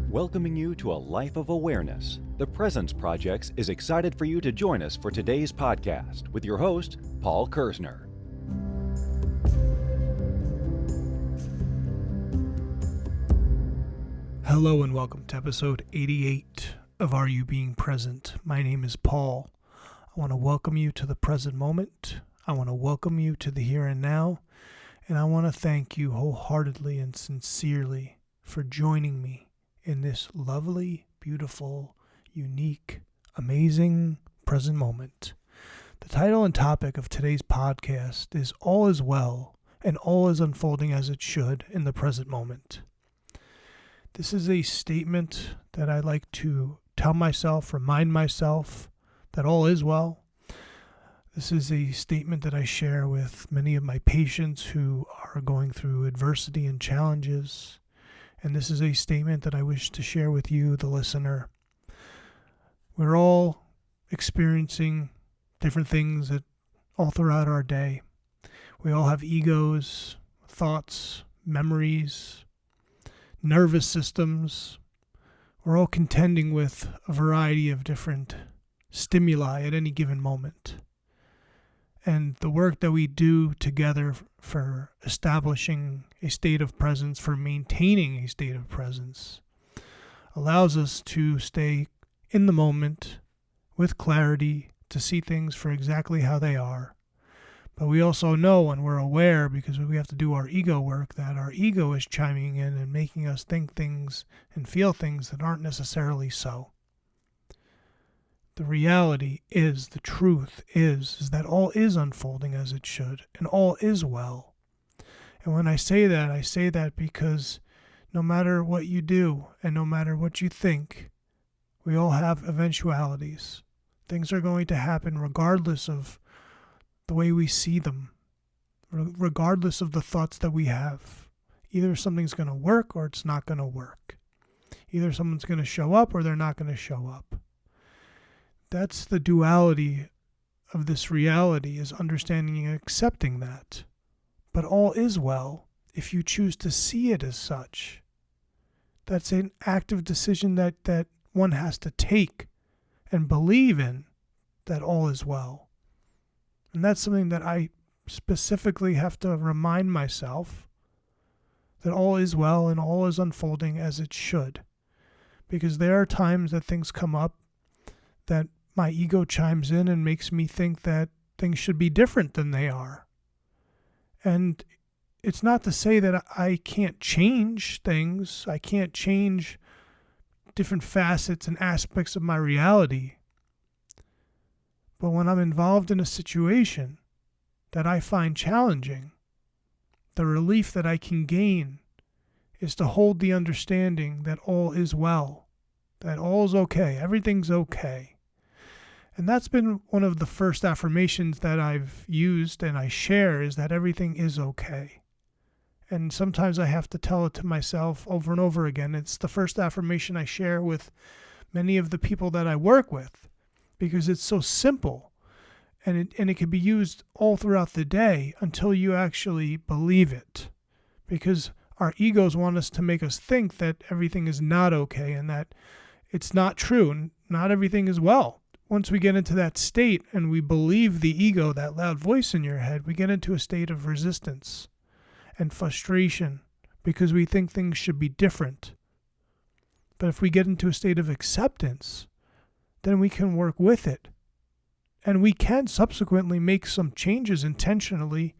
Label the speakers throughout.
Speaker 1: Welcoming you to a life of awareness, the Presence Project is excited for you to join us for today's podcast with your host, Paul Kersner.
Speaker 2: Hello and welcome to episode 88 of Are You Being Present? My name is Paul. I want to welcome you to the present moment. I want to welcome you to the here and now. And I want to thank you wholeheartedly and sincerely for joining me in this lovely, beautiful, unique, amazing present moment. The title and topic of today's podcast is All is Well and All is Unfolding as It Should in the Present Moment. This is a statement that I like to tell myself, remind myself that all is well. This is a statement that I share with many of my patients who are going through adversity and challenges. And this is a statement that I wish to share with you, the listener. We're all experiencing different things all throughout our day. We all have egos, thoughts, memories, nervous systems. We're all contending with a variety of different stimuli at any given moment. And the work that we do together for establishing a state of presence, for maintaining a state of presence, allows us to stay in the moment with clarity, to see things for exactly how they are. But we also know, and we're aware, because we have to do our ego work, that our ego is chiming in and making us think things and feel things that aren't necessarily so. The reality is, the truth is that all is unfolding as it should, and all is well. And when I say that because no matter what you do, and no matter what you think, we all have eventualities. Things are going to happen regardless of the way we see them, regardless of the thoughts that we have. Either something's going to work or it's not going to work. Either someone's going to show up or they're not going to show up. That's the duality of this reality, is understanding and accepting that. But all is well if you choose to see it as such. That's an active decision that one has to take and believe in, that all is well. And that's something that I specifically have to remind myself, that all is well and all is unfolding as it should. Because there are times that things come up that my ego chimes in and makes me think that things should be different than they are. And it's not to say that I can't change things. I can't change different facets and aspects of my reality. But when I'm involved in a situation that I find challenging, the relief that I can gain is to hold the understanding that all is well, that all is okay, everything's okay. And that's been one of the first affirmations that I've used and I share, is that everything is okay. And sometimes I have to tell it to myself over and over again. It's the first affirmation I share with many of the people that I work with, because it's so simple and it can be used all throughout the day until you actually believe it. Because our egos want us to make us think that everything is not okay and that it's not true and not everything is well. Once we get into that state and we believe the ego, that loud voice in your head, we get into a state of resistance and frustration because we think things should be different. But if we get into a state of acceptance, then we can work with it. And we can subsequently make some changes intentionally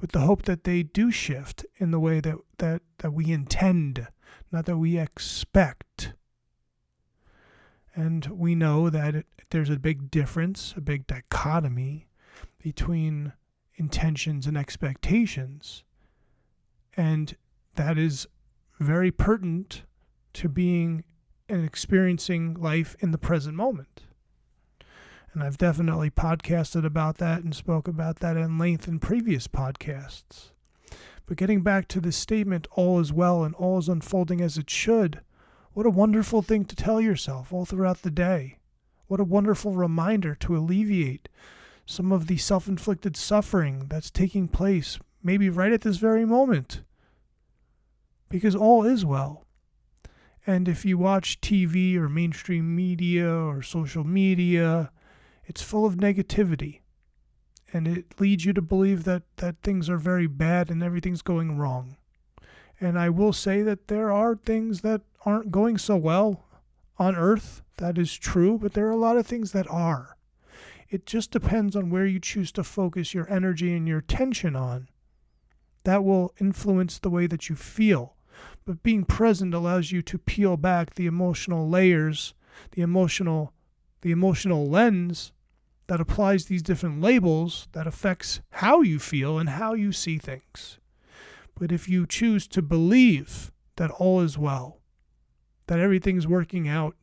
Speaker 2: with the hope that they do shift in the way that we intend, not that we expect. And we know that there's a big difference, a big dichotomy between intentions and expectations. And that is very pertinent to being and experiencing life in the present moment. And I've definitely podcasted about that and spoke about that in length in previous podcasts. But getting back to this statement, all is well and all is unfolding as it should, what a wonderful thing to tell yourself all throughout the day. What a wonderful reminder to alleviate some of the self-inflicted suffering that's taking place, maybe right at this very moment. Because all is well. And if you watch TV or mainstream media or social media, it's full of negativity. And it leads you to believe that things are very bad and everything's going wrong. And I will say that there are things that aren't going so well on Earth. That is true, but there are a lot of things that are. It just depends on where you choose to focus your energy and your attention on. That will influence the way that you feel. But being present allows you to peel back the emotional layers, the emotional lens that applies these different labels that affects how you feel and how you see things. But if you choose to believe that all is well, that everything's working out,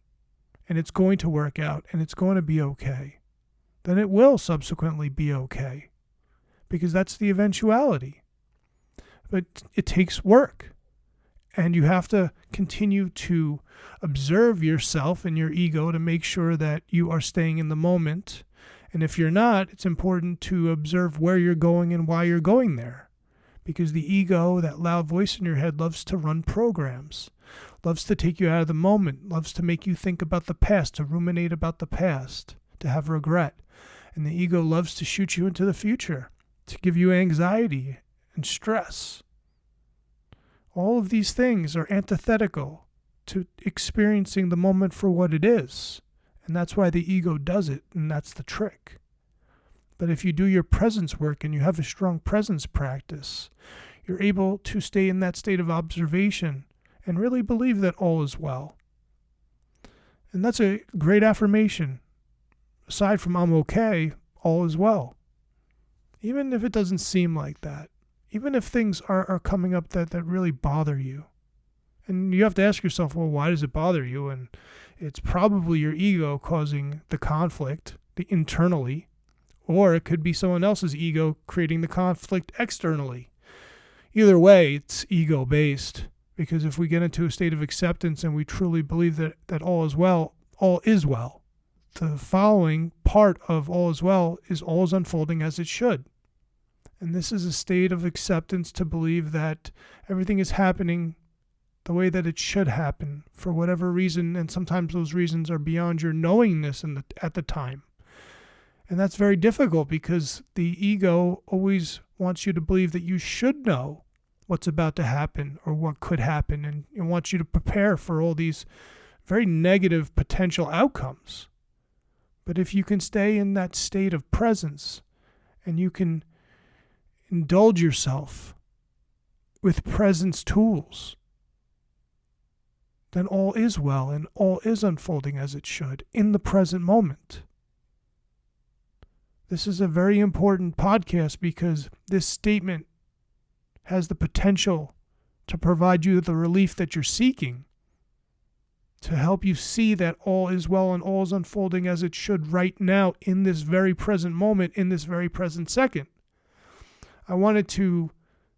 Speaker 2: and it's going to work out, and it's going to be okay, then it will subsequently be okay. Because that's the eventuality. But it takes work. And you have to continue to observe yourself and your ego to make sure that you are staying in the moment. And if you're not, it's important to observe where you're going and why you're going there. Because the ego, that loud voice in your head, loves to run programs, loves to take you out of the moment, loves to make you think about the past, to ruminate about the past, to have regret. And the ego loves to shoot you into the future, to give you anxiety and stress. All of these things are antithetical to experiencing the moment for what it is. And that's why the ego does it, and that's the trick. But if you do your presence work and you have a strong presence practice, you're able to stay in that state of observation and really believe that all is well. And that's a great affirmation. Aside from I'm okay, all is well. Even if it doesn't seem like that. Even if things are coming up that really bother you. And you have to ask yourself, well, why does it bother you? And it's probably your ego causing the conflict internally, or it could be someone else's ego creating the conflict externally. Either way, it's ego-based, because if we get into a state of acceptance and we truly believe that all is well, all is well. The following part of all is well is all is unfolding as it should. And this is a state of acceptance to believe that everything is happening the way that it should happen for whatever reason, and sometimes those reasons are beyond your knowingness at the time. And that's very difficult because the ego always wants you to believe that you should know what's about to happen or what could happen, and it wants you to prepare for all these very negative potential outcomes. But if you can stay in that state of presence and you can indulge yourself with presence tools, then all is well and all is unfolding as it should in the present moment. This is a very important podcast because this statement has the potential to provide you the relief that you're seeking, to help you see that all is well and all is unfolding as it should right now in this very present moment, in this very present second. I wanted to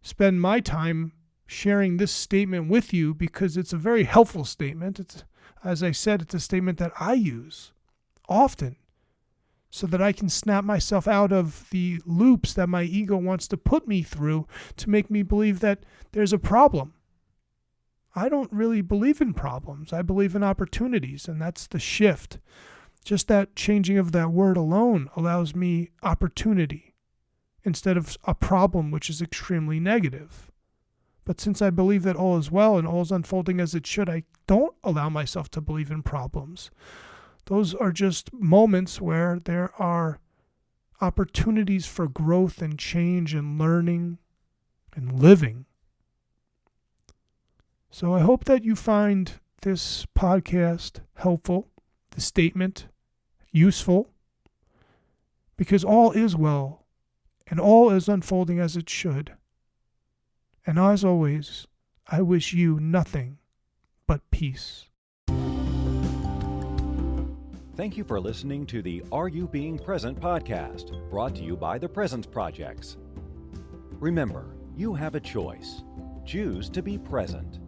Speaker 2: spend my time sharing this statement with you because it's a very helpful statement. It's, as I said, it's a statement that I use often so that I can snap myself out of the loops that my ego wants to put me through to make me believe that there's a problem. I don't really believe in problems. I believe in opportunities, and that's the shift. Just that changing of that word alone allows me opportunity instead of a problem, which is extremely negative. But since I believe that all is well and all is unfolding as it should, I don't allow myself to believe in problems. Those are just moments where there are opportunities for growth and change and learning and living. So I hope that you find this podcast helpful, the statement useful, because all is well and all is unfolding as it should. And as always, I wish you nothing but peace.
Speaker 1: Thank you for listening to the Are You Being Present podcast, brought to you by the Presence Projects. Remember, you have a choice. Choose to be present.